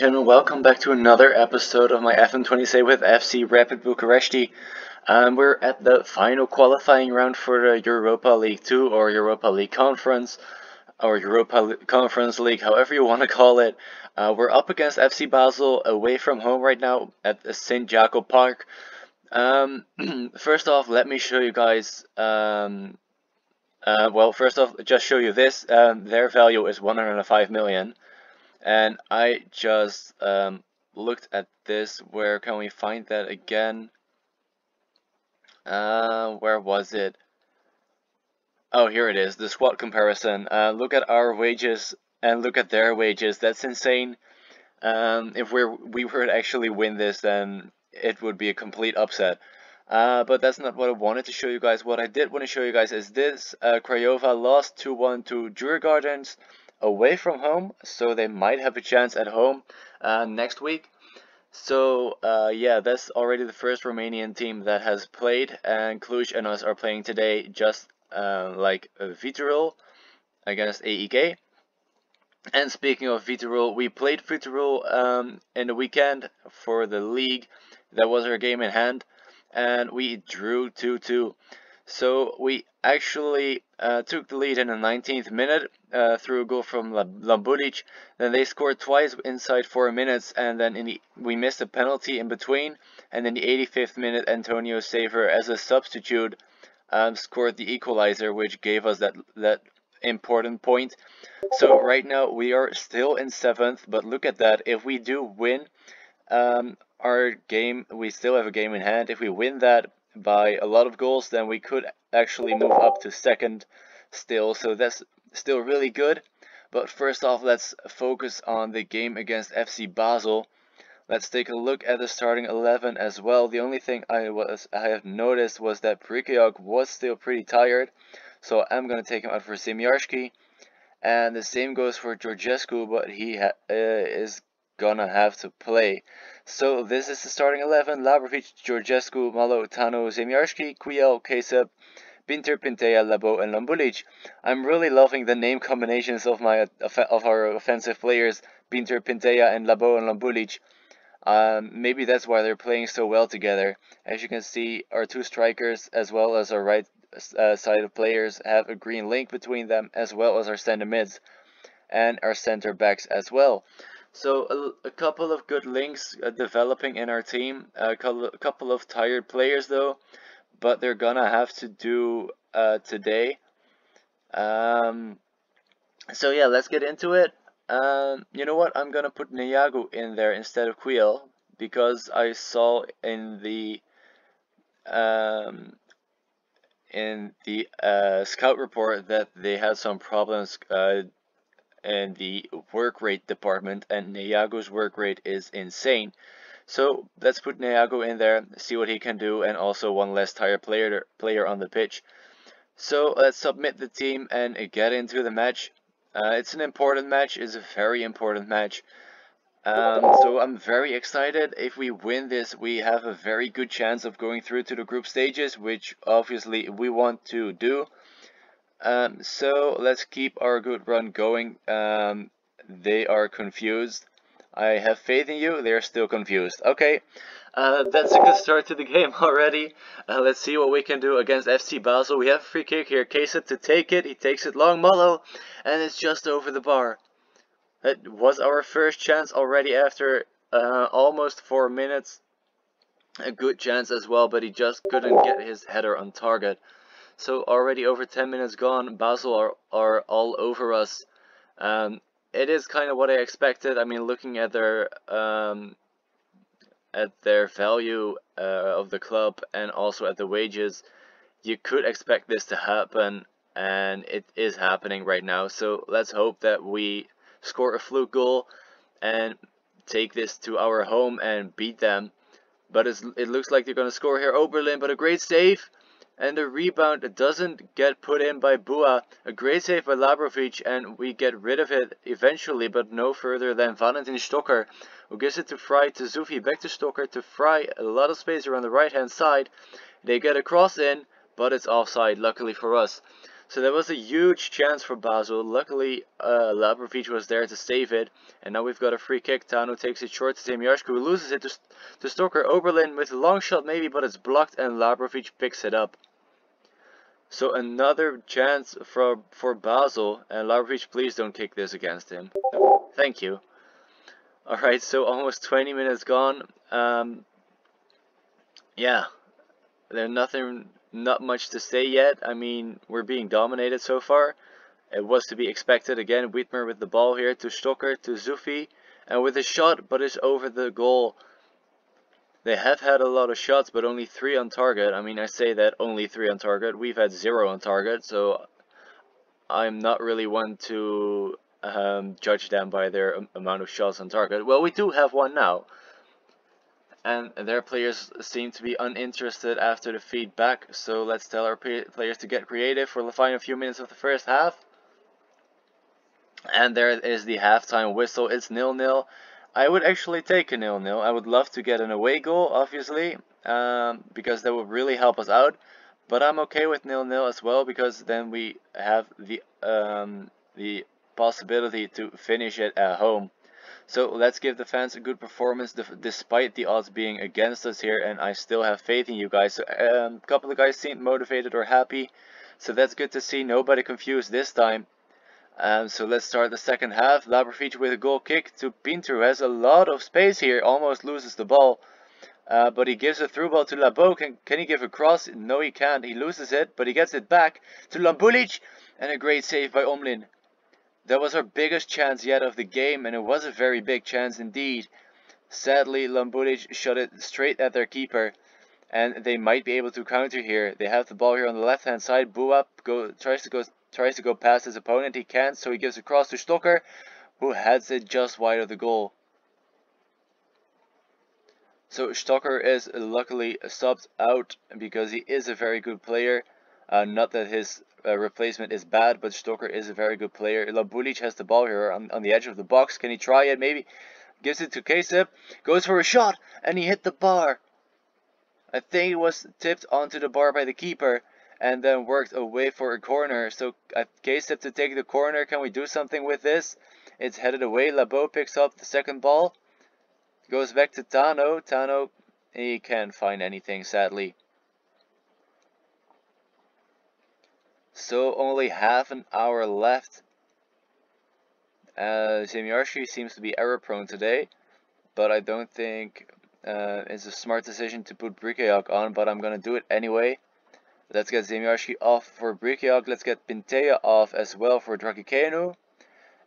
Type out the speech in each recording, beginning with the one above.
gentlemen, welcome back to another episode of my FM20 Say with FC Rapid Bucharesti. We're at the final qualifying round for the Europa League 2 or Europa League Conference or Conference League, however you want to call it. We're up against FC Basel away from home right now at the St. Jacob Park. First off, let me show you guys. First off, just show you this. Their value is 105 million. And I just looked at this. Where can we find that again? Where was it? Oh, here it is, the squad comparison. Look at our wages and look at their wages. That's insane. If we were to actually win this, then it would be a complete upset. But that's not what I wanted to show you guys. What I did want to show you guys is this. Craiova lost 2-1 to Djurgårdens away from home, so they might have a chance at home next week. So yeah, that's already the first Romanian team that has played, and Cluj and us are playing today, just like Viitorul against AEK. And speaking of Viitorul, we played Viitorul in the weekend for the league. That was our game in hand, and we drew 2-2. So we actually took the lead in the 19th minute through a goal from Lambulic. Then they scored twice inside 4 minutes, and then we missed a penalty in between. And in the 85th minute, Antonio Saver, as a substitute, scored the equalizer, which gave us that important point. So right now we are still in 7th, but look at that. If we do win our game, we still have a game in hand. If we win that by a lot of goals, then we could actually move up to 2nd still, so that's still really good. But first off, let's focus on the game against FC Basel. Let's take a look at the starting 11 as well. The only thing I have noticed was that Prikyok was still pretty tired, so I'm gonna take him out for Semyarski, and the same goes for Georgescu, but he is gonna have to play. So this is the starting 11: Labrovic, Georgescu, Malo, Tano, Semyarski, Quiel, Kesep, Binter, Pintea, Labo, and Lambulic. I'm really loving the name combinations of our offensive players, Binter, Pintea, and Labo and Lambulic. Maybe that's why they're playing so well together. As you can see, our two strikers as well as our right side of players have a green link between them, as well as our center mids and our center backs as well. So a couple of good links developing in our team. A couple of tired players though, but they're gonna have to do today. So yeah, let's get into it. You know what? I'm gonna put Neagu in there instead of Quiel, because I saw in the scout report that they had some problems in the work rate department, and Neagu's work rate is insane. So let's put Neagu in there, see what he can do, and also one less tired player on the pitch. So let's submit the team and get into the match. It's an important match. It's a very important match. So I'm very excited. If we win this, we have a very good chance of going through to the group stages, which obviously we want to do. So let's keep our good run going. They are confused. I have faith in you. They're still confused. Okay, that's a good start to the game already. Let's see what we can do against FC Basel. We have a free kick here. Kesa to take it. He takes it long, Malo, and it's just over the bar. That was our first chance already after almost 4 minutes. A good chance as well, but he just couldn't get his header on target. So already over 10 minutes gone, Basel are all over us. It is kind of what I expected. I mean, looking at their value of the club and also at the wages, you could expect this to happen, and it is happening right now. So let's hope that we score a fluke goal and take this to our home and beat them. But it looks like they're going to score here. Oberlin, but a great save. And the rebound doesn't get put in by Bua. A great save by Labrovic, and we get rid of it eventually, but no further than Valentin Stocker, who gives it to Fry, to Zufi, back to Stocker, to Fry. A lot of space around the right hand side. They get a cross in, but it's offside, luckily for us. So that was a huge chance for Basel. Luckily, Labrovic was there to save it. And now we've got a free kick. Tano takes it short to Semyashko, who loses it to Stoker. Oberlin with a long shot maybe, but it's blocked and Labrovic picks it up. So another chance for Basel. And Labrovic, please don't kick this against him. Thank you. Alright, so almost 20 minutes gone. Yeah, there's not much to say yet. I mean, we're being dominated so far. It was to be expected. Again, Wiedmer with the ball here to Stocker, to Zufi, and with a shot, but it's over the goal. They have had a lot of shots, but only 3 on target. I mean, I say that only 3 on target. We've had 0 on target, so I'm not really one to judge them by their amount of shots on target. Well, we do have one now. And their players seem to be uninterested after the feedback, so let's tell our players to get creative for the final few minutes of the first half. And there is the halftime whistle. It's 0-0. I would actually take a 0-0. I would love to get an away goal, obviously, because that would really help us out. But I'm okay with 0-0 as well, because then we have the possibility to finish it at home. So let's give the fans a good performance despite the odds being against us here, and I still have faith in you guys. So, a couple of guys seemed motivated or happy, so that's good to see. Nobody confused this time. So let's start the second half. Labrovic with a goal kick to Pinter, who has a lot of space here, almost loses the ball. But he gives a through ball to Labo. Can he give a cross? No, he can't. He loses it, but he gets it back to Lambulic, and a great save by Omlin. That was our biggest chance yet of the game, and it was a very big chance indeed. Sadly, Lambulic shot it straight at their keeper, and they might be able to counter here. They have the ball here on the left-hand side. Buap tries to go past his opponent. He can't, so he gives a cross to Stocker, who heads it just wide of the goal. So Stocker is luckily subbed out because he is a very good player. Not that his replacement is bad, but Stocker is a very good player. Lambulic has the ball here on the edge of the box. Can he try it? Maybe. Gives it to Kasep. Goes for a shot, and he hit the bar. I think it was tipped onto the bar by the keeper, and then worked away for a corner. So Kasep to take the corner. Can we do something with this? It's headed away. Labo picks up the second ball. Goes back to Tano. Tano, he can't find anything, sadly. So only half an hour left. Semyarski seems to be error prone today, but I don't think it's a smart decision to put Brikeak on, but I'm gonna do it anyway. Let's get Semyarski off for Brikeak. Let's get Pintea off as well for Drakikenu.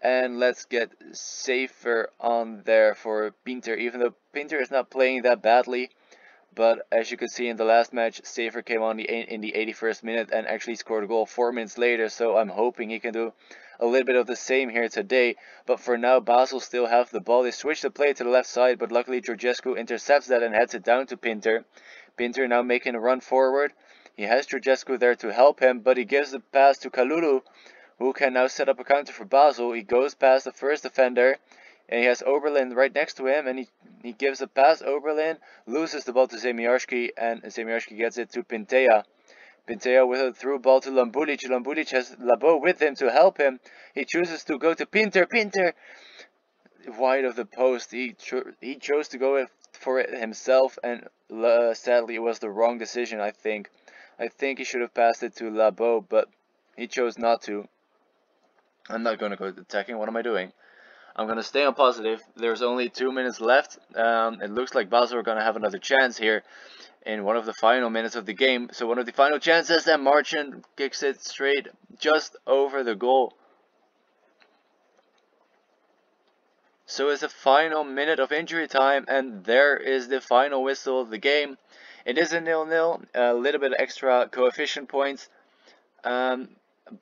And let's get Safer on there for Pinter, even though Pinter is not playing that badly. But as you could see in the last match, Safer came on in the 81st minute and actually scored a goal 4 minutes later. So I'm hoping he can do a little bit of the same here today. But for now, Basel still have the ball. They switch the play to the left side, but luckily Georgescu intercepts that and heads it down to Pinter. Pinter now making a run forward. He has Georgescu there to help him, but he gives the pass to Kalulu, who can now set up a counter for Basel. He goes past the first defender, and he has Oberlin right next to him, and he gives a pass. Oberlin loses the ball to Semyarski, and Semyarski gets it to Pintea. Pintea with a through ball to Lambulic. Lambulic has Labo with him to help him. He chooses to go to Pinter. Pinter! Wide of the post. He chose to go for it himself, and sadly it was the wrong decision, I think. I think he should have passed it to Labo, but he chose not to. I'm not going to go attacking. What am I doing? I'm going to stay on positive. There's only 2 minutes left. It looks like Basel are going to have another chance here in one of the final minutes of the game. So one of the final chances, and Marchand kicks it straight just over the goal. So it's the final minute of injury time, and there is the final whistle of the game. It is a 0-0, a little bit extra coefficient points.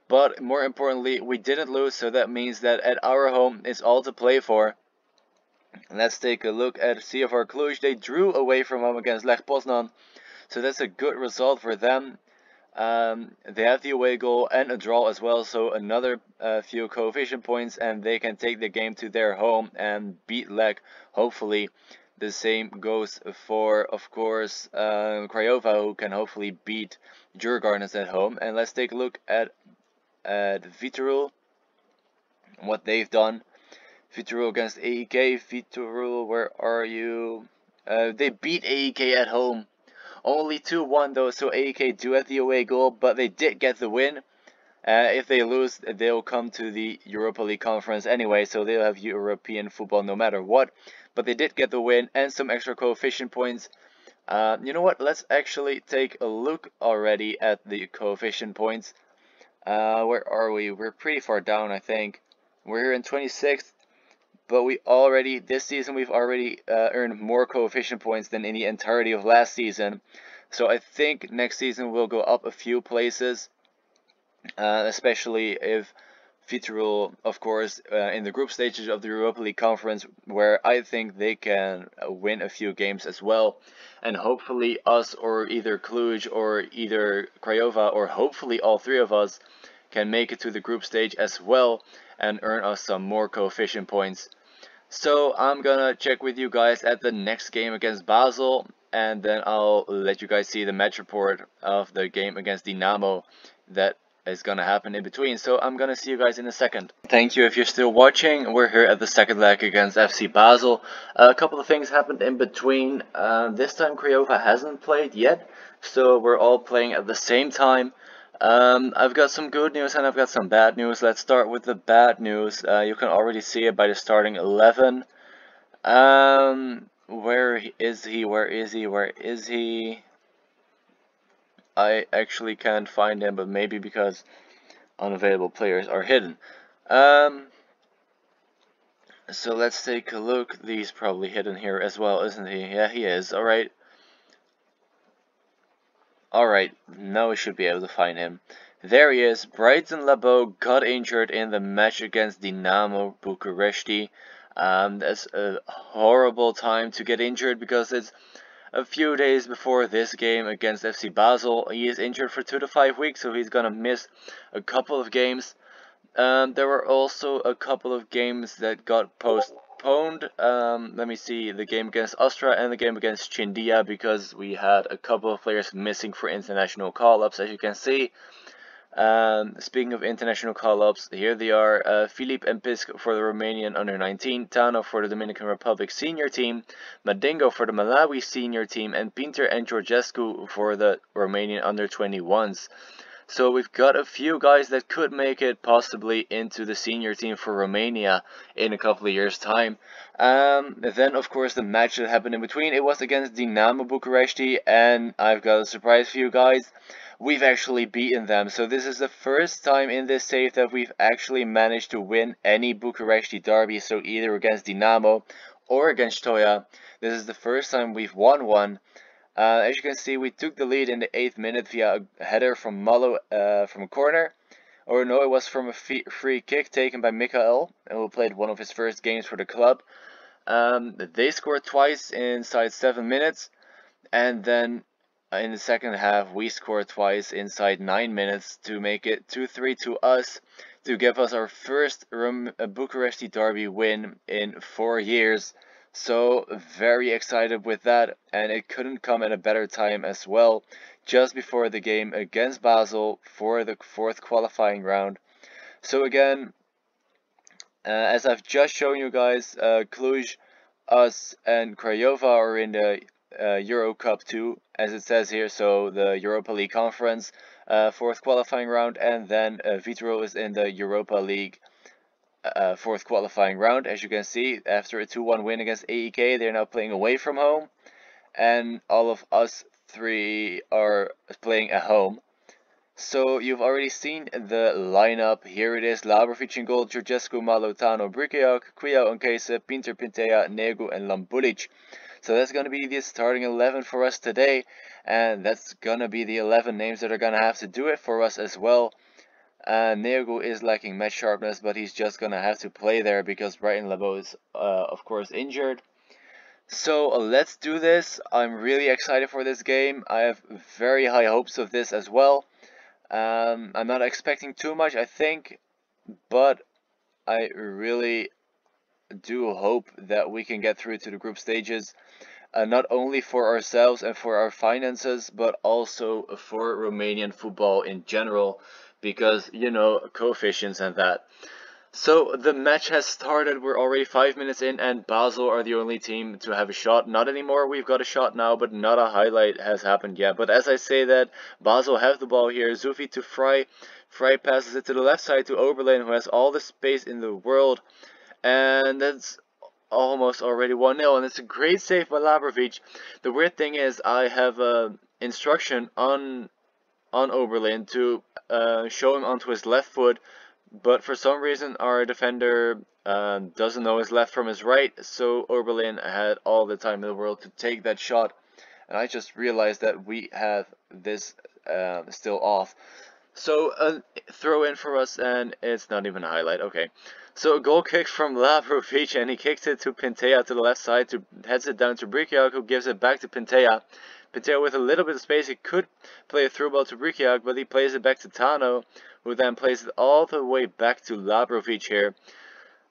But more importantly, we didn't lose, so that means that at our home it's all to play for. Let's take a look at CFR Cluj. They drew away from home against Lech Poznan, so that's a good result for them. They have the away goal and a draw as well, so another few coefficient points, and they can take the game to their home and beat Lech. Hopefully the same goes for, of course, Craiova, who can hopefully beat Djurgårdens at home. And let's take a look at at Viitorul, what they've done. Viitorul against AEK. Viitorul, where are you? They beat AEK at home. Only 2-1 though, so AEK do have the away goal, but they did get the win. If they lose, they'll come to the Europa League conference anyway, so they'll have European football no matter what. But they did get the win and some extra coefficient points. You know what? Let's actually take a look already at the coefficient points. Where are we? We're pretty far down, I think. We're here in 26th, but this season we've already earned more coefficient points than in the entirety of last season. So I think next season we'll go up a few places, especially if Viitorul, of course, in the group stages of the Europa League Conference, where I think they can win a few games as well. And hopefully us, or either Cluj, or either Craiova, or hopefully all three of us, can make it to the group stage as well and earn us some more coefficient points. So I'm gonna check with you guys at the next game against Basel, and then I'll let you guys see the match report of the game against Dynamo that is gonna happen in between. So I'm gonna see you guys in a second. Thank you if you're still watching. We're here at the second leg against FC Basel. A couple of things happened in between. This time Craiova hasn't played yet, so we're all playing at the same time. I've got some good news and I've got some bad news. Let's start with the bad news. You can already see it by the starting 11. Where is he? Where is he? Where is he? I actually can't find him, but maybe because unavailable players are hidden. So let's take a look. He's probably hidden here as well, isn't he? Yeah, he is. Alright. Alright, now we should be able to find him. There he is. Brighton Labo got injured in the match against Dinamo Bucuresti. That's a horrible time to get injured because it's a few days before this game against FC Basel. He is injured for 2 to 5 weeks, so he's gonna miss a couple of games. There were also a couple of games that got postponed. Let me see, the game against Astra and the game against Chindia, because we had a couple of players missing for international call-ups, as you can see. Speaking of international call-ups, here they are. Filip Empisk for the Romanian under-19, Tano for the Dominican Republic senior team, Madingo for the Malawi senior team, and Pinter and Georgescu for the Romanian under-21s. So we've got a few guys that could make it possibly into the senior team for Romania in a couple of years' time. Then of course the match that happened in between, it was against Dinamo Bucuresti, and I've got a surprise for you guys. We've actually beaten them. So this is the first time in this save that we've actually managed to win any Bucuresti derby, so either against Dinamo or against Toya. This is the first time we've won one. As you can see, we took the lead in the 8th minute via a header from Malo from a corner. Or no, it was from a free kick taken by Mikael, who played one of his first games for the club. They scored twice inside 7 minutes, and then in the second half we scored twice inside 9 minutes to make it 2-3 to us, to give us our first Bucuresti derby win in 4 years. So very excited with that, and it couldn't come at a better time as well, just before the game against Basel for the 4th qualifying round. So again, as I've just shown you guys, Cluj, us and Craiova are in the Euro Cup 2, as it says here, so the Europa League Conference 4th qualifying round, and then Viitorul is in the Europa League 4th qualifying round. As you can see, after a 2-1 win against AEK, they're now playing away from home, and all of us three are playing at home. So you've already seen the lineup. Here it is: Labrovic in goal, Georgescu, Malotano, Brikeok, Quia, Onkese, Pinter, Pintea, Negu, and Lambulic. So that's going to be the starting 11 for us today, and that's going to be the 11 names that are going to have to do it for us as well. Negu is lacking match sharpness, but he's just going to have to play there because Brighton Labo is, of course, injured. So let's do this. I'm really excited for this game. I have very high hopes of this as well. I'm not expecting too much, I think, but I really do hope that we can get through to the group stages, not only for ourselves and for our finances, but also for Romanian football in general, because, you know, coefficients and that. So the match has started. We're already 5 minutes in, and Basel are the only team to have a shot. Not anymore. We've got a shot now, but not a highlight has happened yet. But as I say that, Basel have the ball here. Zufi to Fry. Fry passes it to the left side to Oberlin, who has all the space in the world. And that's almost already 1-0. And it's a great save by Labrovic. The weird thing is, I have instruction on Oberlin to show him onto his left foot. But for some reason, our defender doesn't know his left from his right, so Oberlin had all the time in the world to take that shot. And I just realized that we have this still off. So a throw in for us, and it's not even a highlight. Okay. So a goal kick from Labrovic, and he kicks it to Pintea to the left side, heads it down to Brikiak, who gives it back to Pintea. Pintea with a little bit of space, he could play a through ball to Brikiak, but he plays it back to Tano, who then plays it all the way back to Labrovic here.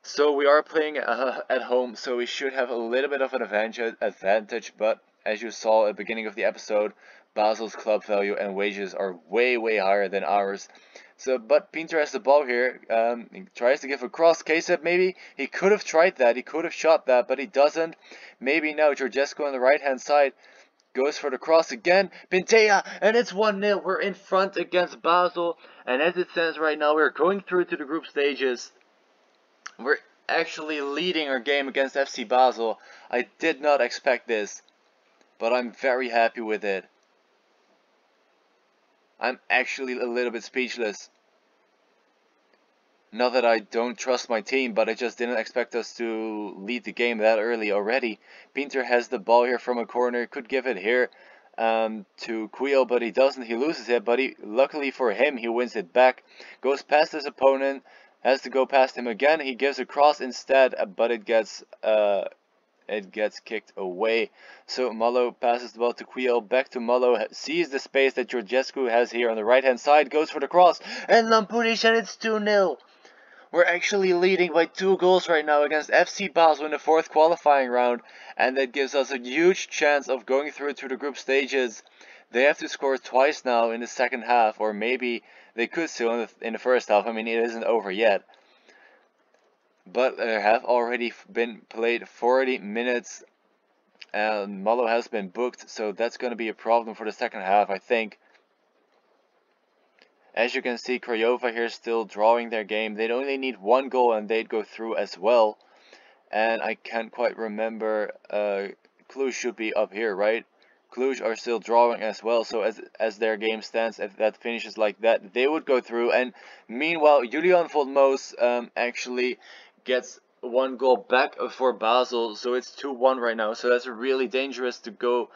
So we are playing at home, so we should have a little bit of an advantage, but as you saw at the beginning of the episode, Basel's club value and wages are way higher than ours. So, but Pinter has the ball here. He tries to give a cross. K-Sep, maybe he could have tried that. He could have shot that, but he doesn't. Maybe now Georgescu on the right-hand side goes for the cross again. Pintea, and it's 1-0. We're in front against Basel. And as it stands right now, we're going through to the group stages. We're actually leading our game against FC Basel. I did not expect this, but I'm very happy with it. I'm actually a little bit speechless. Not that I don't trust my team, but I just didn't expect us to lead the game that early already. Pinter has the ball here from a corner, could give it here to Quiel, but he doesn't. He loses it, but luckily for him, he wins it back. Goes past his opponent, has to go past him again. He gives a cross instead, but it gets kicked away. So Malo passes the ball to Quiel, back to Malo, sees the space that Georgescu has here on the right hand side, goes for the cross, and Lampudic, and it's 2-0. We're actually leading by 2 goals right now against FC Basel in the 4th qualifying round, and that gives us a huge chance of going through to the group stages. They have to score twice now in the second half, or maybe they could still in the first half. I mean, it isn't over yet. But there have already been played 40 minutes, and Malo has been booked, so that's going to be a problem for the second half, I think. As you can see, Craiova here still drawing their game. They'd only need 1 goal and they'd go through as well. And I can't quite remember, Cluj should be up here, right? Cluj are still drawing as well, so as their game stands, if that finishes like that, they would go through. And meanwhile, Julian von Moos actually gets 1 goal back for Basel, so it's 2-1 right now. So that's really dangerous to go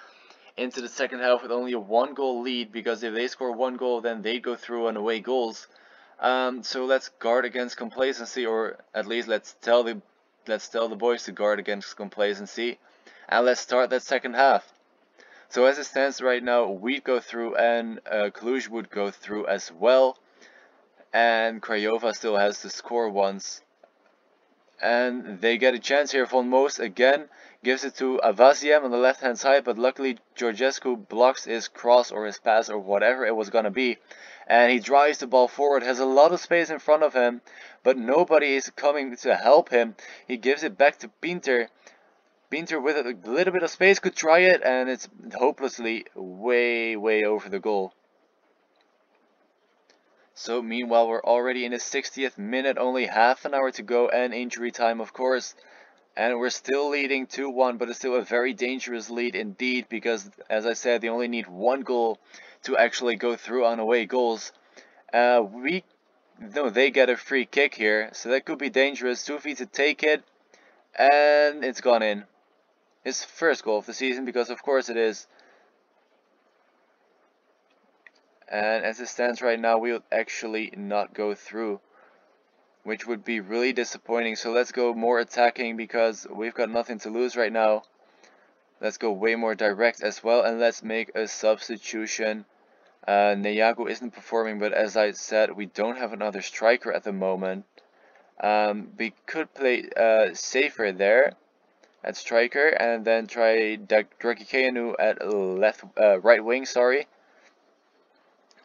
into the second half with only a 1 goal lead, because if they score 1 goal, then they go through on away goals. So let's guard against complacency, or at least let's tell the boys to guard against complacency, and let's start that second half. So as it stands right now, we'd go through, and Cluj would go through as well, and Craiova still has to score once. And they get a chance here. Von Moos again gives it to Avaziem on the left hand side, but luckily Georgescu blocks his cross or his pass or whatever it was gonna be, and he drives the ball forward, has a lot of space in front of him, but nobody is coming to help him. He gives it back to Pinter. Pinter with a little bit of space could try it, and it's hopelessly way over the goal. So meanwhile, we're already in the 60th minute, only half an hour to go, and injury time, of course. And we're still leading 2-1, but it's still a very dangerous lead indeed, because, as I said, they only need 1 goal to actually go through on away goals. They get a free kick here, so that could be dangerous. Sufi to take it, and it's gone in. His first goal of the season, because of course it is. And as it stands right now, we'll actually not go through, which would be really disappointing. So let's go more attacking, because we've got nothing to lose right now. Let's go way more direct as well, and let's make a substitution. Neyago isn't performing, but as I said, we don't have another striker at the moment. We could play safer there at striker, and then try Dragikeanu at right wing, sorry.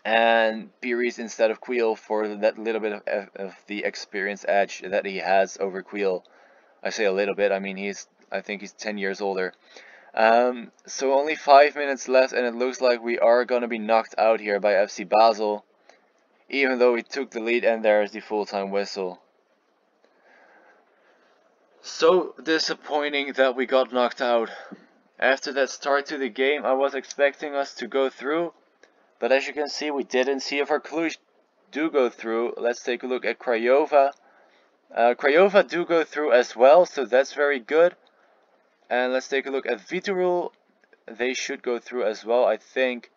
and Pires instead of Queel for that little bit of the experience edge that he has over Queel. I say a little bit, I mean I think he's 10 years older. So only 5 minutes left, and it looks like we are gonna be knocked out here by FC Basel, even though we took the lead, and there's the full-time whistle. So disappointing that we got knocked out. After that start to the game, I was expecting us to go through, but as you can see, we didn't see if our Cluj do go through. Let's take a look at Craiova. Craiova do go through as well, so that's very good. And let's take a look at Vitorul. They should go through as well, I think.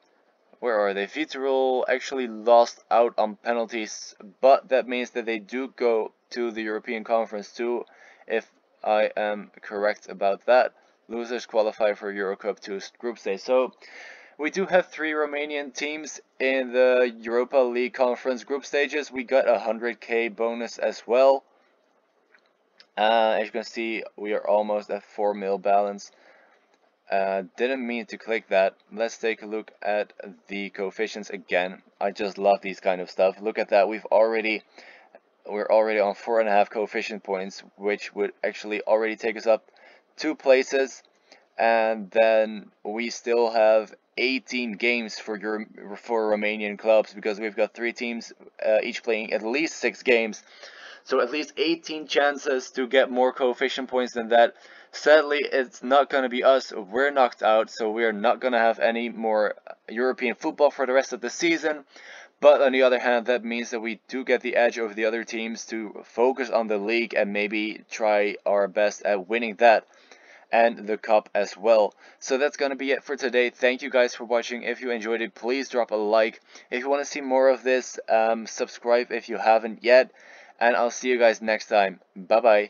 Where are they? Vitorul actually lost out on penalties, but that means that they do go to the European Conference too, if I am correct about that. Losers qualify for Eurocup 2 group stage. So we do have 3 Romanian teams in the Europa League Conference group stages. We got a 100k bonus as well. As you can see, we are almost at 4 mil balance. Didn't mean to click that. Let's take a look at the coefficients again. I just love these kind of stuff. Look at that. We're already on 4.5 coefficient points, which would actually already take us up 2 places. And then we still have 18 games for Romanian clubs, because we've got 3 teams each playing at least 6 games. So at least 18 chances to get more coefficient points than that. Sadly, it's not going to be us. We're knocked out, so we are not going to have any more European football for the rest of the season. But on the other hand, that means that we do get the edge over the other teams to focus on the league and maybe try our best at winning that and the cup as well. So that's going to be it for today. Thank you guys for watching. If you enjoyed it, please drop a like. If you want to see more of this, subscribe if you haven't yet. And I'll see you guys next time. Bye bye.